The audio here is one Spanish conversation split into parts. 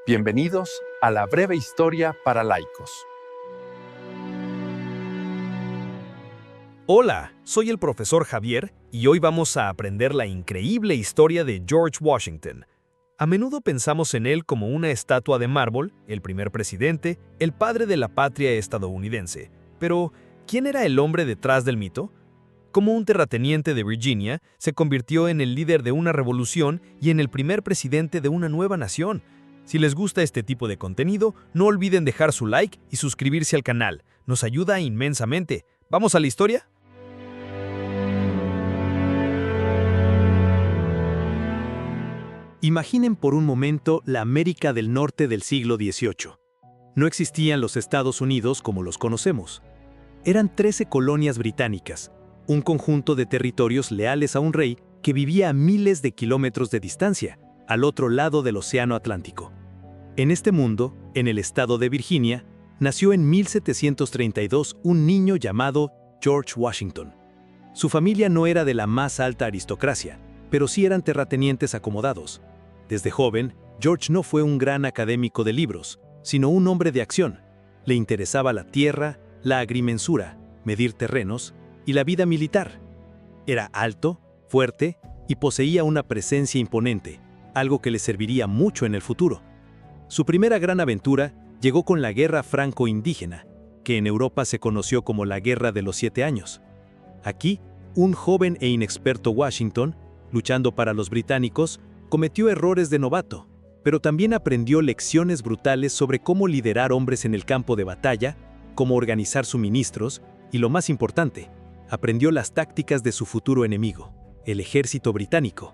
Bienvenidos a la breve historia para laicos. Hola, soy el profesor Javier y hoy vamos a aprender la increíble historia de George Washington. A menudo pensamos en él como una estatua de mármol, el primer presidente, el padre de la patria estadounidense. Pero, ¿quién era el hombre detrás del mito? Como un terrateniente de Virginia, se convirtió en el líder de una revolución y en el primer presidente de una nueva nación. Si les gusta este tipo de contenido, no olviden dejar su like y suscribirse al canal. Nos ayuda inmensamente. ¿Vamos a la historia? Imaginen por un momento la América del Norte del siglo XVIII. No existían los Estados Unidos como los conocemos. Eran 13 colonias británicas, un conjunto de territorios leales a un rey que vivía a miles de kilómetros de distancia, al otro lado del Océano Atlántico. En este mundo, en el estado de Virginia, nació en 1732 un niño llamado George Washington. Su familia no era de la más alta aristocracia, pero sí eran terratenientes acomodados. Desde joven, George no fue un gran académico de libros, sino un hombre de acción. Le interesaba la tierra, la agrimensura, medir terrenos y la vida militar. Era alto, fuerte y poseía una presencia imponente, algo que le serviría mucho en el futuro. Su primera gran aventura llegó con la Guerra Franco-Indígena, que en Europa se conoció como la Guerra de los 7 años. Aquí, un joven e inexperto Washington, luchando para los británicos, cometió errores de novato, pero también aprendió lecciones brutales sobre cómo liderar hombres en el campo de batalla, cómo organizar suministros y, lo más importante, aprendió las tácticas de su futuro enemigo, el ejército británico.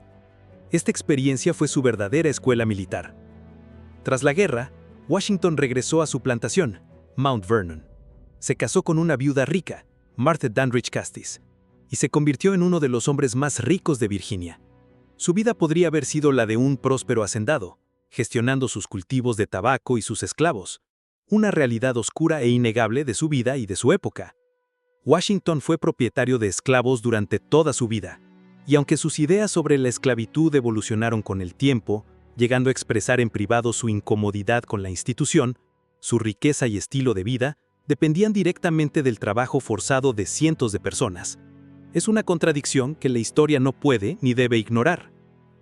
Esta experiencia fue su verdadera escuela militar. Tras la guerra, Washington regresó a su plantación, Mount Vernon. Se casó con una viuda rica, Martha Dandridge Custis, y se convirtió en uno de los hombres más ricos de Virginia. Su vida podría haber sido la de un próspero hacendado, gestionando sus cultivos de tabaco y sus esclavos, una realidad oscura e innegable de su vida y de su época. Washington fue propietario de esclavos durante toda su vida, y aunque sus ideas sobre la esclavitud evolucionaron con el tiempo, llegando a expresar en privado su incomodidad con la institución, su riqueza y estilo de vida dependían directamente del trabajo forzado de cientos de personas. Es una contradicción que la historia no puede ni debe ignorar.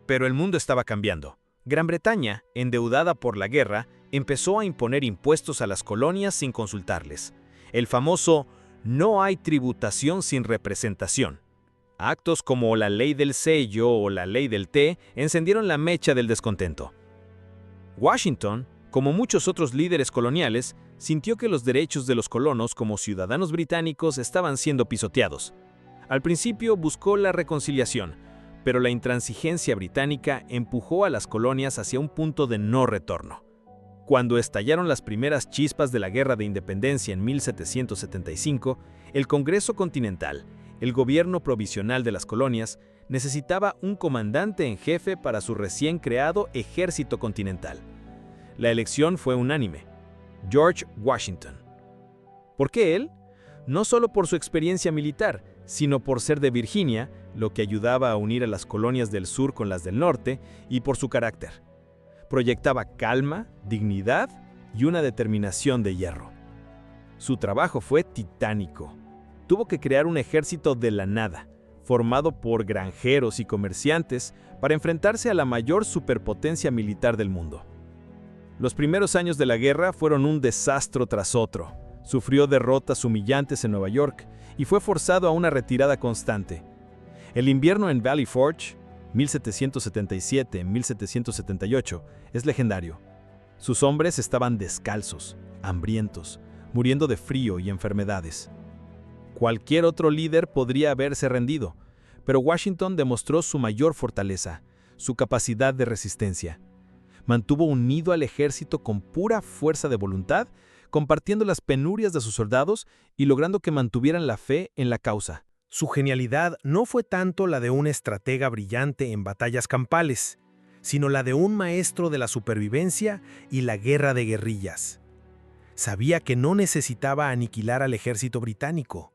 Pero el mundo estaba cambiando. Gran Bretaña, endeudada por la guerra, empezó a imponer impuestos a las colonias sin consultarles. El famoso "no hay tributación sin representación". Actos como la ley del sello o la ley del té encendieron la mecha del descontento. Washington, como muchos otros líderes coloniales, sintió que los derechos de los colonos como ciudadanos británicos estaban siendo pisoteados. Al principio buscó la reconciliación, pero la intransigencia británica empujó a las colonias hacia un punto de no retorno. Cuando estallaron las primeras chispas de la Guerra de Independencia en 1775, el Congreso Continental, el gobierno provisional de las colonias, necesitaba un comandante en jefe para su recién creado Ejército Continental. La elección fue unánime: George Washington. ¿Por qué él? No solo por su experiencia militar, sino por ser de Virginia, lo que ayudaba a unir a las colonias del sur con las del norte, y por su carácter. Proyectaba calma, dignidad y una determinación de hierro. Su trabajo fue titánico. Tuvo que crear un ejército de la nada, formado por granjeros y comerciantes, para enfrentarse a la mayor superpotencia militar del mundo. Los primeros años de la guerra fueron un desastre tras otro. Sufrió derrotas humillantes en Nueva York y fue forzado a una retirada constante. El invierno en Valley Forge, 1777-1778, es legendario. Sus hombres estaban descalzos, hambrientos, muriendo de frío y enfermedades. Cualquier otro líder podría haberse rendido, pero Washington demostró su mayor fortaleza, su capacidad de resistencia. Mantuvo unido al ejército con pura fuerza de voluntad, compartiendo las penurias de sus soldados y logrando que mantuvieran la fe en la causa. Su genialidad no fue tanto la de un estratega brillante en batallas campales, sino la de un maestro de la supervivencia y la guerra de guerrillas. Sabía que no necesitaba aniquilar al ejército británico,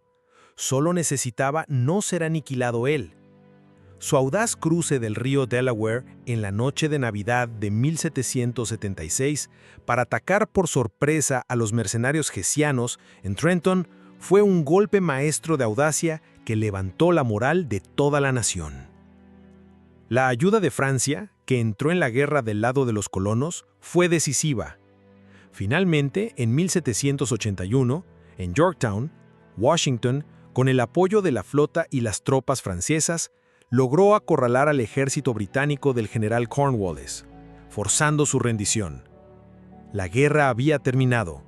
solo necesitaba no ser aniquilado él. Su audaz cruce del río Delaware en la noche de Navidad de 1776 para atacar por sorpresa a los mercenarios hessianos en Trenton fue un golpe maestro de audacia que levantó la moral de toda la nación. La ayuda de Francia, que entró en la guerra del lado de los colonos, fue decisiva. Finalmente, en 1781, en Yorktown, Washington, con el apoyo de la flota y las tropas francesas, logró acorralar al ejército británico del general Cornwallis, forzando su rendición. La guerra había terminado.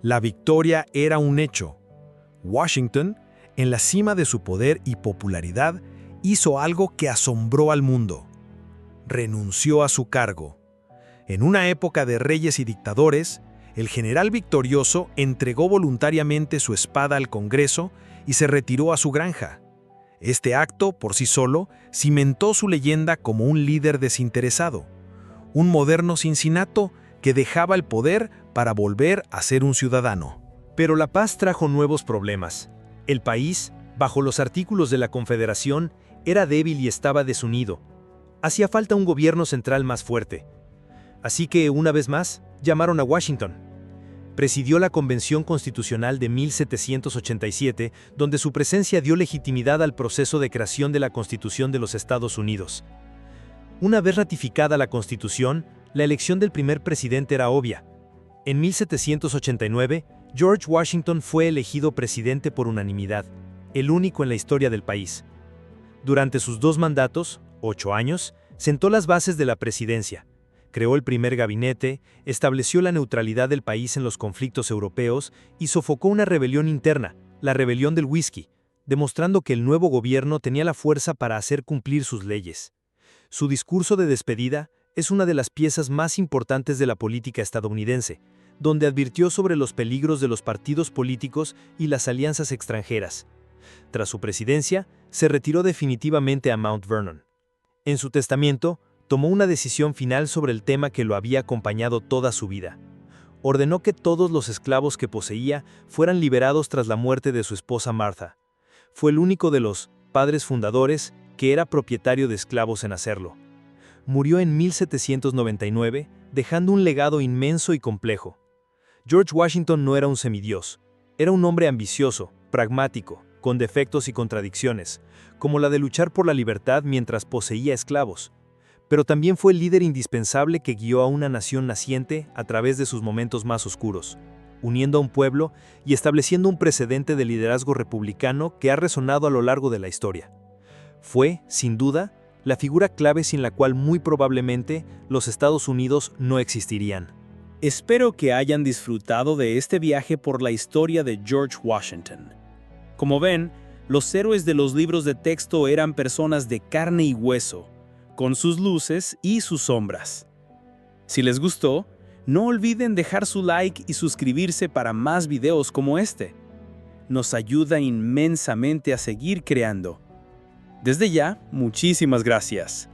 La victoria era un hecho. Washington, en la cima de su poder y popularidad, hizo algo que asombró al mundo. Renunció a su cargo. En una época de reyes y dictadores, el general victorioso entregó voluntariamente su espada al Congreso y se retiró a su granja. Este acto, por sí solo, cimentó su leyenda como un líder desinteresado, un moderno Cincinnato que dejaba el poder para volver a ser un ciudadano. Pero la paz trajo nuevos problemas. El país, bajo los artículos de la Confederación, era débil y estaba desunido. Hacía falta un gobierno central más fuerte. Así que, una vez más, llamaron a Washington. Presidió la Convención Constitucional de 1787, donde su presencia dio legitimidad al proceso de creación de la Constitución de los Estados Unidos. Una vez ratificada la Constitución, la elección del primer presidente era obvia. En 1789, George Washington fue elegido presidente por unanimidad, el único en la historia del país. Durante sus 2 mandatos, 8 años, sentó las bases de la presidencia. Creó el primer gabinete, estableció la neutralidad del país en los conflictos europeos y sofocó una rebelión interna, la rebelión del whisky, demostrando que el nuevo gobierno tenía la fuerza para hacer cumplir sus leyes. Su discurso de despedida es una de las piezas más importantes de la política estadounidense, donde advirtió sobre los peligros de los partidos políticos y las alianzas extranjeras. Tras su presidencia, se retiró definitivamente a Mount Vernon. En su testamento, tomó una decisión final sobre el tema que lo había acompañado toda su vida. Ordenó que todos los esclavos que poseía fueran liberados tras la muerte de su esposa Martha. Fue el único de los padres fundadores que era propietario de esclavos en hacerlo. Murió en 1799, dejando un legado inmenso y complejo. George Washington no era un semidios. Era un hombre ambicioso, pragmático, con defectos y contradicciones, como la de luchar por la libertad mientras poseía esclavos. Pero también fue el líder indispensable que guió a una nación naciente a través de sus momentos más oscuros, uniendo a un pueblo y estableciendo un precedente de liderazgo republicano que ha resonado a lo largo de la historia. Fue, sin duda, la figura clave sin la cual muy probablemente los Estados Unidos no existirían. Espero que hayan disfrutado de este viaje por la historia de George Washington. Como ven, los héroes de los libros de texto eran personas de carne y hueso, con sus luces y sus sombras. Si les gustó, no olviden dejar su like y suscribirse para más videos como este. Nos ayuda inmensamente a seguir creando. Desde ya, muchísimas gracias.